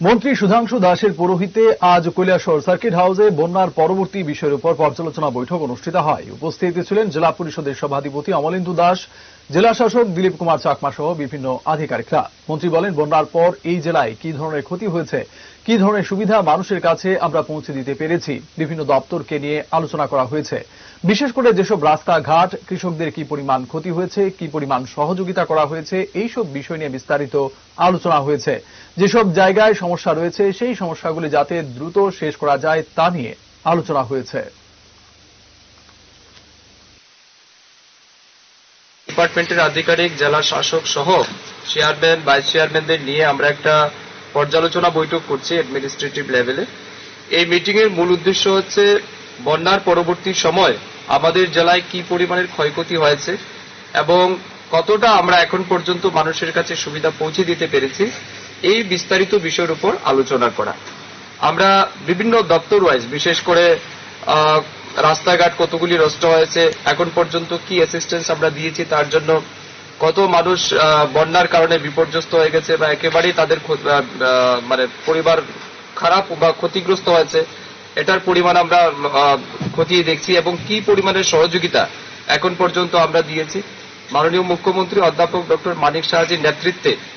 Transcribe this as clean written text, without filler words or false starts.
মন্ত্রী সুধাংশু দাসের পৌরোহিত্যে আজ কৈলাসহর সার্কিট হাউসে বন্যার পরবর্তী বিষয়ের উপর পর্যালোচনা বৈঠক অনুষ্ঠিত হয়। উপস্থিত ছিলেন জেলা পরিষদের সভাধিপতি অমলেন্দু দাস, জেলা শাসক দিলীপ কুমার চাকমা সহ বিভিন্ন আধিকারিকরা। মন্ত্রী বলেন, বন্যার পর এই জেলায় কি ধরনের ক্ষতি হয়েছে, কি ধরনের সুবিধা মানুষের কাছে আমরা পৌঁছে দিতে পেরেছি, বিভিন্ন দপ্তরকে নিয়ে আলোচনা করা হয়েছে। বিশেষ করে যেসব রাস্তাঘাট, কৃষকদের কি পরিমাণ ক্ষতি হয়েছে, কি পরিমাণ সহযোগিতা করা হয়েছে, এইসব বিষয় নিয়ে বিস্তারিত আলোচনা হয়েছে। যেসব জায়গায় সমস্যা রয়েছে সেই সমস্যাগুলি যাতে দ্রুত শেষ করা যায় তা নিয়ে আলোচনা হয়েছে। ডিপার্টমেন্টের আধিকারিক, জেলা শাসক সহ চেয়ারম্যান, ভাইস চেয়ারম্যানদের নিয়ে আমরা একটা পর্যালোচনা বৈঠক করছি অ্যাডমিনিস্ট্রেটিভ লেভেলে। এই মিটিং এর মূল উদ্দেশ্য হচ্ছে বন্যার পরবর্তী সময় আমাদের জেলায় কি পরিমাণের ক্ষয়ক্ষতি হয়েছে এবং কতটা আমরা এখন পর্যন্ত মানুষের কাছে সুবিধা পৌঁছে দিতে পেরেছি, এই বিস্তারিত বিষয়ের উপর আলোচনা করা। আমরা বিভিন্ন দপ্তর ওয়াইজ, বিশেষ করে রাস্তাঘাট কতগুলি নষ্ট হয়েছে, এখন পর্যন্ত কি অ্যাসিস্ট্যান্স আমরা দিয়েছি, তার জন্য কত মানুষ বন্যার কারণে বিপর্যস্ত হয়ে গেছে বা একেবারেই তাদের মানে পরিবার খারাপ বা ক্ষতিগ্রস্ত হয়েছে, এটার পরিমাণ আমরা খতিয়ে দেখছি এবং কি পরিমাণের সহযোগিতা এখন পর্যন্ত আমরা দিয়েছি। মাননীয় মুখ্যমন্ত্রী অধ্যাপক ডক্টর মানিক সাহাজির নেতৃত্বে